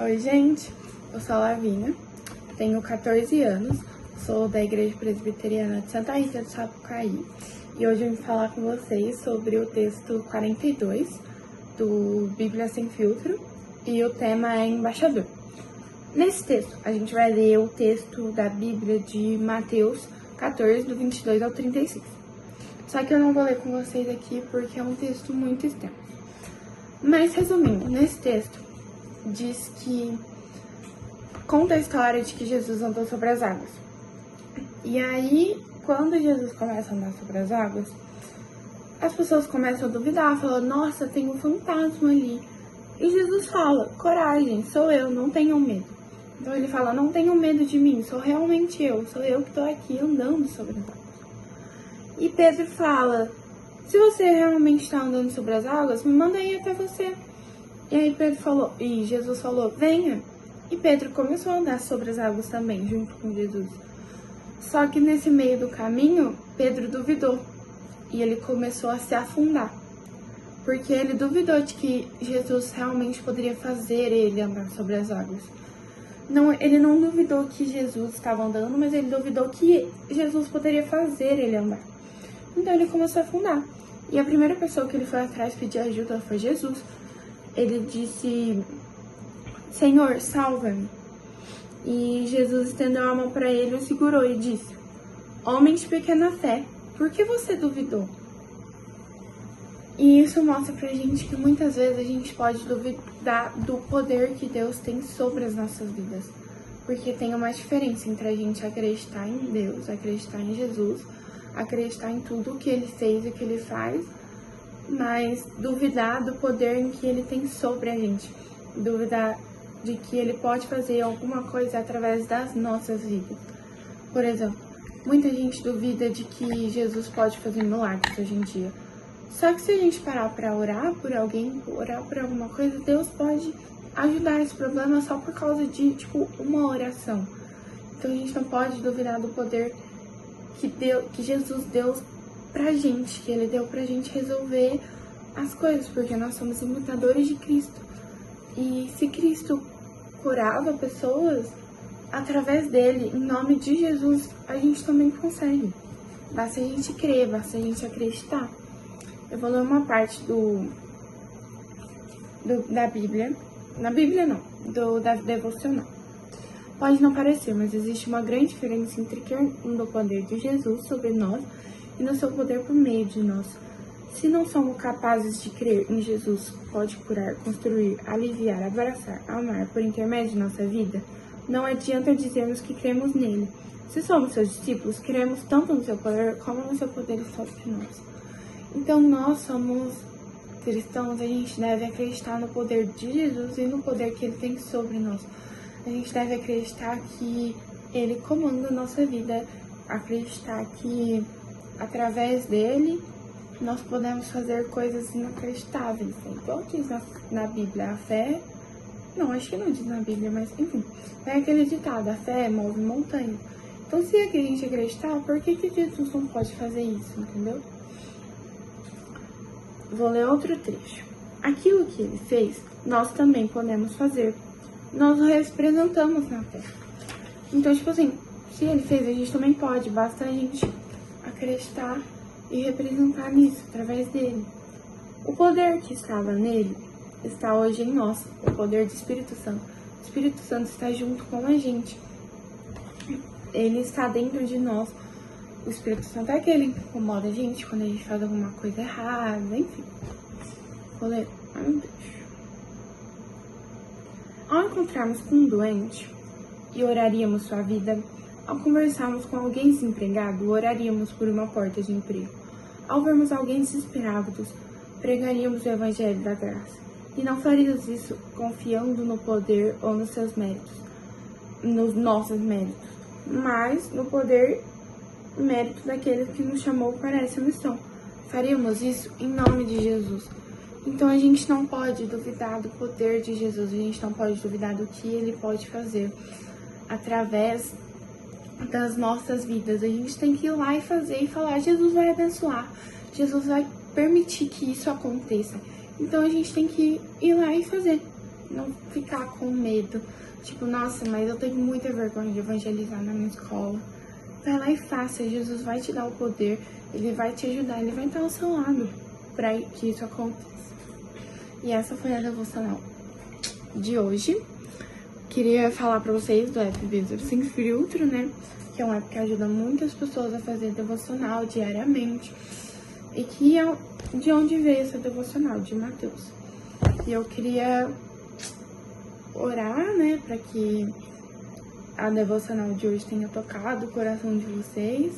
Oi, gente, eu sou a Lavínia, tenho 14 anos, sou da Igreja Presbiteriana de Santa Rita do Sapucaí e hoje eu vim falar com vocês sobre o texto 42 do Bíblia Sem Filtro e o tema é Embaixador. Nesse texto, a gente vai ler o texto da Bíblia de Mateus 14, do 22 ao 36. Só que eu não vou ler com vocês aqui porque é um texto muito extenso. Mas, resumindo, nesse texto, diz que conta a história de que Jesus andou sobre as águas. E aí, quando Jesus começa a andar sobre as águas, as pessoas começam a duvidar, falando, nossa, tem um fantasma ali. E Jesus fala, coragem, sou eu, não tenham medo. Então ele fala, não tenham medo de mim, sou realmente eu, sou eu que estou aqui andando sobre as águas. E Pedro fala, se você realmente está andando sobre as águas, me manda ir até você. E aí Jesus falou, venha. E Pedro começou a andar sobre as águas também, junto com Jesus. Só que nesse meio do caminho, Pedro duvidou. E ele começou a se afundar. Porque ele duvidou de que Jesus realmente poderia fazer ele andar sobre as águas. Não, ele não duvidou que Jesus estava andando, mas ele duvidou que Jesus poderia fazer ele andar. Então ele começou a afundar. E a primeira pessoa que ele foi atrás pedir ajuda foi Jesus. Ele disse, Senhor, salva-me. E Jesus estendeu a mão para ele, o segurou e disse, homem de pequena fé, por que você duvidou? E isso mostra pra gente que muitas vezes a gente pode duvidar do poder que Deus tem sobre as nossas vidas. Porque tem uma diferença entre a gente acreditar em Deus, acreditar em Jesus, acreditar em tudo o que Ele fez e o que Ele faz, mas duvidar do poder em que Ele tem sobre a gente. Duvidar de que Ele pode fazer alguma coisa através das nossas vidas. Por exemplo, muita gente duvida de que Jesus pode fazer milagres hoje em dia. Só que se a gente parar para orar por alguém, orar por alguma coisa, Deus pode ajudar esse problema só por causa de, uma oração. Então a gente não pode duvidar do poder que Jesus deu pra gente, que Ele deu pra gente resolver as coisas, porque nós somos imitadores de Cristo. E se Cristo curava pessoas, através dele, em nome de Jesus, a gente também consegue. Basta a gente crer, basta a gente acreditar. Eu vou ler uma parte da Bíblia. Na Bíblia não, da devocional. Pode não parecer, mas existe uma grande diferença entre crer no poder de Jesus sobre nós e no seu poder por meio de nós. Se não somos capazes de crer em Jesus, pode curar, construir, aliviar, abraçar, amar por intermédio de nossa vida, não adianta dizermos que cremos nele. Se somos seus discípulos, cremos tanto no seu poder como no seu poder sobre nós. Então nós somos cristãos, a gente deve acreditar no poder de Jesus e no poder que ele tem sobre nós. A gente deve acreditar que ele comanda a nossa vida, acreditar que através dele nós podemos fazer coisas inacreditáveis. Igual diz na Bíblia, a fé... Não, acho que não diz na Bíblia, mas enfim. É aquele ditado, a fé move montanha. Então se a gente acreditar, por que Jesus não pode fazer isso, entendeu? Vou ler outro trecho. Aquilo que ele fez, nós também podemos fazer. Nós o representamos na fé. Então, se ele fez, a gente também pode. Basta a gente acreditar e representar nisso, através dele. O poder que estava nele está hoje em nós. O poder do Espírito Santo. O Espírito Santo está junto com a gente. Ele está dentro de nós. O Espírito Santo é aquele que incomoda a gente quando a gente faz alguma coisa errada, enfim. Vou ler um trecho. Ao encontrarmos com um doente e oraríamos sua vida, ao conversarmos com alguém desempregado, oraríamos por uma porta de emprego. Ao vermos alguém desesperado, pregaríamos o Evangelho da graça. E não faríamos isso confiando no poder ou nos seus méritos, nos nossos méritos, mas no poder e mérito daquele que nos chamou para essa missão. Faríamos isso em nome de Jesus. Então a gente não pode duvidar do poder de Jesus, a gente não pode duvidar do que ele pode fazer através das nossas vidas. A gente tem que ir lá e fazer e falar, Jesus vai abençoar, Jesus vai permitir que isso aconteça. Então a gente tem que ir lá e fazer. não ficar com medo. Tipo, nossa, mas eu tenho muita vergonha de evangelizar na minha escola. Vai lá e faça, Jesus vai te dar o poder, Ele vai te ajudar, Ele vai estar ao seu lado para que isso aconteça. E essa foi a devocional de hoje. Queria falar para vocês do app Vida Sem Filtro, né? Que é um app que ajuda muitas pessoas a fazer devocional diariamente. E que é de onde veio essa devocional, de Mateus. E eu queria orar, né, para que a devocional de hoje tenha tocado o coração de vocês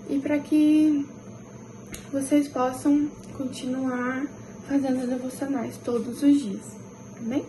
e para que vocês possam continuar fazendo devocionais todos os dias, tá bem?